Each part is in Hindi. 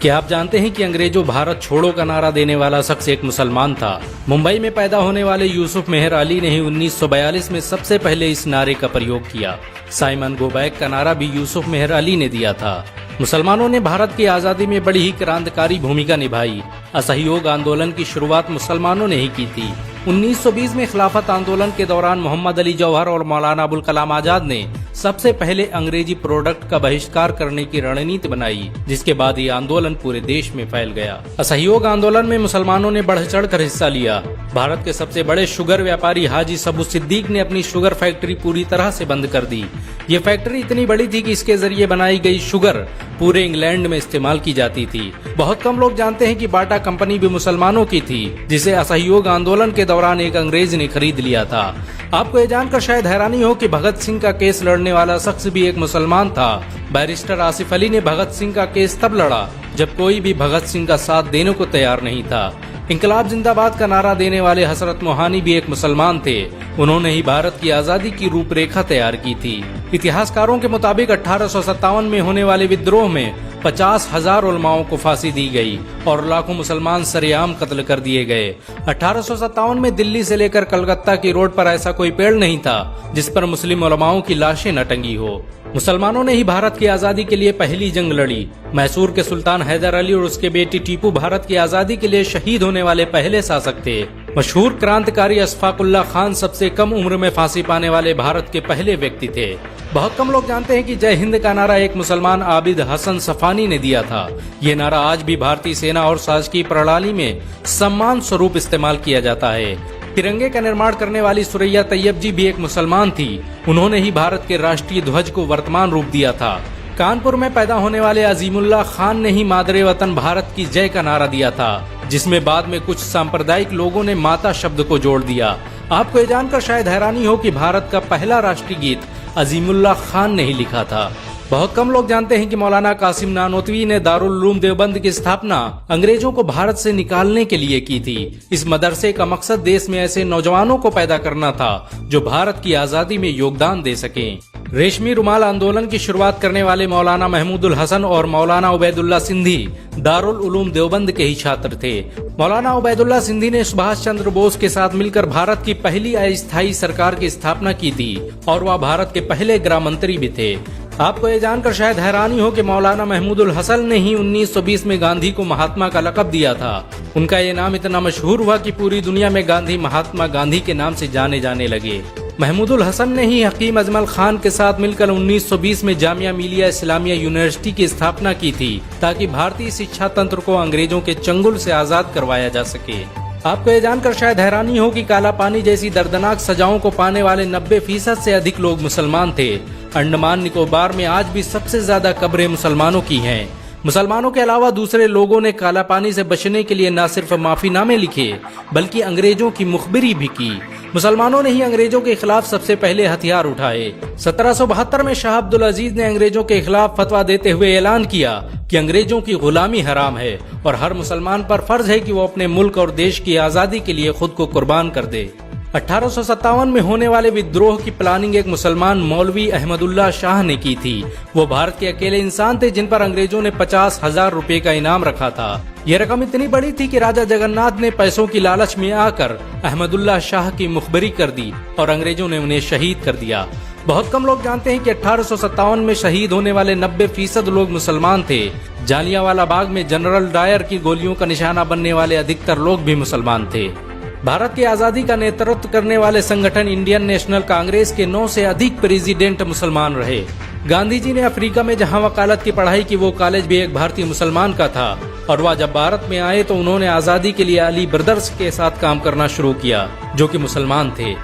क्या आप जानते हैं कि अंग्रेजों भारत छोड़ो का नारा देने वाला शख्स एक मुसलमान था। मुंबई में पैदा होने वाले यूसुफ मेहर अली ने ही 1942 में सबसे पहले इस नारे का प्रयोग किया। साइमन गो बैक का नारा भी यूसुफ मेहर अली ने दिया था। मुसलमानों ने भारत की आजादी में बड़ी ही क्रांतिकारी भूमिका निभाई। असहयोग आंदोलन की शुरुआत मुसलमानों ने ही की थी। 1920 में खिलाफत आंदोलन के दौरान मोहम्मद अली जौहर और मौलाना अबुल कलाम आजाद ने सबसे पहले अंग्रेजी प्रोडक्ट का बहिष्कार करने की रणनीति बनाई, जिसके बाद ये आंदोलन पूरे देश में फैल गया। असहयोग आंदोलन में मुसलमानों ने बढ़ चढ़कर हिस्सा लिया। भारत के सबसे बड़े शुगर व्यापारी हाजी सबू सिद्दीक ने अपनी शुगर फैक्ट्री पूरी तरह से बंद कर दी। ये फैक्ट्री इतनी बड़ी थी कि इसके जरिए बनाई गई शुगर पूरे इंग्लैंड में इस्तेमाल की जाती थी। बहुत कम लोग जानते हैं कि बाटा कंपनी भी मुसलमानों की थी, जिसे असहयोग आंदोलन के दौरान एक अंग्रेज ने खरीद लिया था। आपको ये जानकर शायद हैरानी हो कि भगत सिंह का केस लड़ने वाला शख्स भी एक मुसलमान था। बैरिस्टर आसिफ अली ने भगत सिंह का केस तब लड़ा जब कोई भी भगत सिंह का साथ देने को तैयार नहीं था। इंकलाब जिंदाबाद का नारा देने वाले हजरत मोहानी भी एक मुसलमान थे। उन्होंने ही भारत की आजादी की रूपरेखा तैयार की थी। इतिहासकारों के मुताबिक 1857 में होने वाले विद्रोह में 50,000 उलमाओं को फांसी दी गई और लाखों मुसलमान सरेआम कत्ल कर दिए गए। 1857 में दिल्ली से लेकर कलकत्ता की रोड पर ऐसा कोई पेड़ नहीं था जिस पर मुस्लिम उलमाओं की लाशें न टंगी हो। मुसलमानों ने ही भारत की आजादी के लिए पहली जंग लड़ी। मैसूर के सुल्तान हैदर अली और उसके बेटी टीपू भारत की आजादी के लिए शहीद होने वाले पहले शासक थे। मशहूर क्रांतिकारी अशफाकुल्लाह खान सबसे कम उम्र में फांसी पाने वाले भारत के पहले व्यक्ति थे। बहुत कम लोग जानते हैं कि जय हिंद का नारा एक मुसलमान आबिद हसन सफानी ने दिया था। ये नारा आज भी भारतीय सेना और शासकीय प्रणाली में सम्मान स्वरूप इस्तेमाल किया जाता है। तिरंगे का निर्माण करने वाली सुरैया तैयब जी भी एक मुसलमान थी। उन्होंने ही भारत के राष्ट्रीय ध्वज को वर्तमान रूप दिया था। कानपुर में पैदा होने वाले अजीमुल्लाह खान ने ही मादरे वतन भारत की जय का नारा दिया था, जिसमें बाद में कुछ सांप्रदायिक लोगों ने माता शब्द को जोड़ दिया। आपको ये जानकर शायद हैरानी हो कि भारत का पहला राष्ट्रीय गीत अजीमुल्लाह खान ने ही लिखा था। बहुत कम लोग जानते हैं कि मौलाना कासिम नानोतवी ने दारुल उलूम देवबंद की स्थापना अंग्रेजों को भारत से निकालने के लिए की थी। इस मदरसे का मकसद देश में ऐसे नौजवानों को पैदा करना था जो भारत की आजादी में योगदान दे सकें। रेशमी रुमाल आंदोलन की शुरुआत करने वाले मौलाना महमूदुल हसन और मौलाना उबैदुल्ला सिंधी दारुल उलूम देवबंद के ही छात्र थे। मौलाना उबैदुल्ला सिंधी ने सुभाष चंद्र बोस के साथ मिलकर भारत की पहली अस्थायी सरकार की स्थापना की थी और वह भारत के पहले गृह मंत्री भी थे। आपको ये जानकर शायद हैरानी हो कि मौलाना महमूदुल हसन ने ही 1920 में गांधी को महात्मा का लक़ब दिया था। उनका ये नाम इतना मशहूर हुआ कि पूरी दुनिया में गांधी महात्मा गांधी के नाम से जाने जाने लगे। महमूदुल हसन ने ही हकीम अजमल खान के साथ मिलकर 1920 में जामिया मिलिया इस्लामिया यूनिवर्सिटी की स्थापना की थी, ताकि भारतीय शिक्षा तंत्र को अंग्रेजों के चंगुल से आजाद करवाया जा सके। आपको ये जानकर शायद हैरानी हो कि काला पानी जैसी दर्दनाक सजाओं को पाने वाले 90% से अधिक लोग मुसलमान थे। अंडमान निकोबार में आज भी सबसे ज्यादा कब्रें मुसलमानों की हैं। मुसलमानों के अलावा दूसरे लोगों ने काला पानी से बचने के लिए न सिर्फ माफीनामे लिखे बल्कि अंग्रेजों की मुखबिरी भी की। मुसलमानों ने ही अंग्रेजों के खिलाफ सबसे पहले हथियार उठाए। 1772 में शाह अब्दुल अजीज ने अंग्रेजों के खिलाफ फतवा देते हुए ऐलान किया कि अंग्रेजों की गुलामी हराम है और हर मुसलमान पर फर्ज है कि वो अपने मुल्क और देश की आजादी के लिए खुद को कुर्बान कर दे। 1857 में होने वाले विद्रोह की प्लानिंग एक मुसलमान मौलवी अहमदुल्ला शाह ने की थी। वो भारत के अकेले इंसान थे जिन पर अंग्रेजों ने 50,000 रुपए का इनाम रखा था। यह रकम इतनी बड़ी थी कि राजा जगन्नाथ ने पैसों की लालच में आकर अहमदुल्ला शाह की मुखबिरी कर दी और अंग्रेजों ने उन्हें शहीद कर दिया। बहुत कम लोग जानते हैं कि 1857 में शहीद होने वाले 90% लोग मुसलमान थे। जालियांवाला बाग में जनरल डायर की गोलियों का निशाना बनने वाले अधिकतर लोग भी मुसलमान थे। भारत की आजादी का नेतृत्व करने वाले संगठन इंडियन नेशनल कांग्रेस के 9 से अधिक प्रेसिडेंट मुसलमान रहे। गांधी जी ने अफ्रीका में जहां वकालत की पढ़ाई की, वो कॉलेज भी एक भारतीय मुसलमान का था और वह जब भारत में आए तो उन्होंने आजादी के लिए अली ब्रदर्स के साथ काम करना शुरू किया, जो कि मुसलमान थे।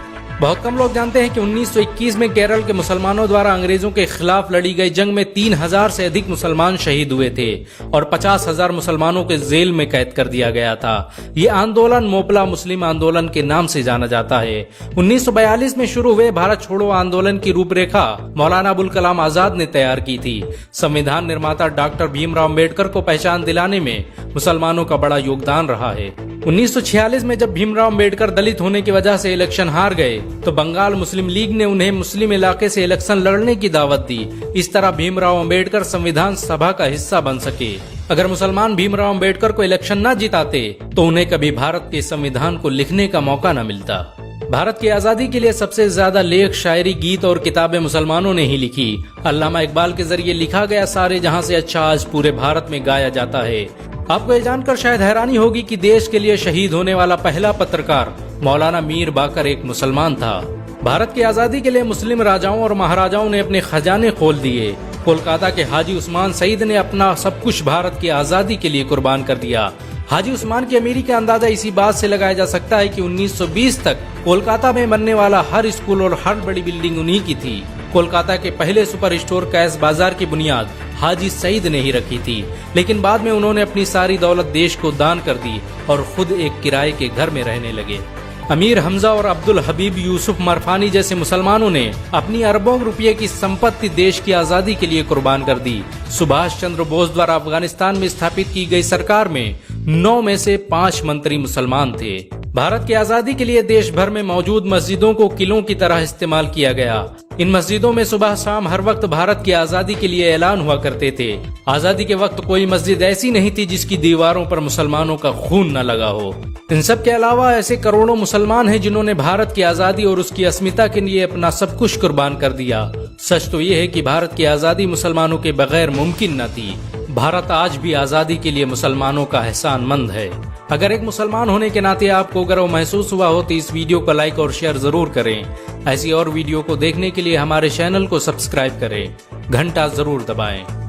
बहुत कम लोग जानते हैं कि 1921 में केरल के मुसलमानों द्वारा अंग्रेजों के खिलाफ लड़ी गई जंग में 3,000 से अधिक मुसलमान शहीद हुए थे और 50,000 मुसलमानों के जेल में कैद कर दिया गया था। ये आंदोलन मोपला मुस्लिम आंदोलन के नाम से जाना जाता है। 1942 में शुरू हुए भारत छोड़ो आंदोलन की रूपरेखा मौलाना अबुल कलाम आजाद ने तैयार की थी। संविधान निर्माता डॉक्टर भीमराव अम्बेडकर को पहचान दिलाने में मुसलमानों का बड़ा योगदान रहा है। 1946 में जब भीमराव अम्बेडकर दलित होने की वजह से इलेक्शन हार गए तो बंगाल मुस्लिम लीग ने उन्हें मुस्लिम इलाके से इलेक्शन लड़ने की दावत दी। इस तरह भीमराव अम्बेडकर संविधान सभा का हिस्सा बन सके। अगर मुसलमान भीमराव अंबेडकर को इलेक्शन न जिताते तो उन्हें कभी भारत के संविधान को लिखने का मौका न मिलता। भारत की आजादी के लिए सबसे ज्यादा लेख, शायरी, गीत और किताबें मुसलमानों ने ही लिखी। अल्लामा इकबाल के जरिए लिखा गया सारे जहां से अच्छा आज पूरे भारत में गाया जाता है। आपको ये जानकर शायद हैरानी होगी कि देश के लिए शहीद होने वाला पहला पत्रकार मौलाना मीर बाकर एक मुसलमान था। भारत की आजादी के लिए मुस्लिम राजाओं और महाराजाओं ने अपने खजाने खोल दिए। कोलकाता के हाजी उस्मान सईद ने अपना सब कुछ भारत की आजादी के लिए कुर्बान कर दिया। हाजी उस्मान की अमीरी का अंदाजा इसी बात से लगाया जा सकता है कि 1920 तक कोलकाता में बनने वाला हर स्कूल और हर बड़ी बिल्डिंग उन्हीं की थी। कोलकाता के पहले सुपर स्टोर कैश बाजार की बुनियाद हाजी सईद ने ही रखी थी, लेकिन बाद में उन्होंने अपनी सारी दौलत देश को दान कर दी और खुद एक किराए के घर में रहने लगे। अमीर हमजा और अब्दुल हबीब यूसुफ मरफानी जैसे मुसलमानों ने अपनी अरबों रुपये की संपत्ति देश की आजादी के लिए कुर्बान कर दी। सुभाष चंद्र बोस द्वारा अफगानिस्तान में स्थापित की गई सरकार में 9 में से 5 मंत्री मुसलमान थे। भारत की आजादी के लिए देश भर में मौजूद मस्जिदों को किलों की तरह इस्तेमाल किया गया। इन मस्जिदों में सुबह शाम हर वक्त भारत की आजादी के लिए ऐलान हुआ करते थे। आजादी के वक्त कोई मस्जिद ऐसी नहीं थी जिसकी दीवारों पर मुसलमानों का खून न लगा हो। इन सब के अलावा ऐसे करोड़ों मुसलमान हैं जिन्होंने भारत की आजादी और उसकी अस्मिता के लिए अपना सब कुछ कुर्बान कर दिया। सच तो ये है कि भारत की आजादी मुसलमानों के बगैर मुमकिन न थी। भारत आज भी आजादी के लिए मुसलमानों का एहसानमंद है। अगर एक मुसलमान होने के नाते आपको गर्व महसूस हुआ हो तो इस वीडियो को लाइक और शेयर जरूर करें। ऐसी और वीडियो को देखने के लिए हमारे चैनल को सब्सक्राइब करें, घंटा जरूर दबाएं।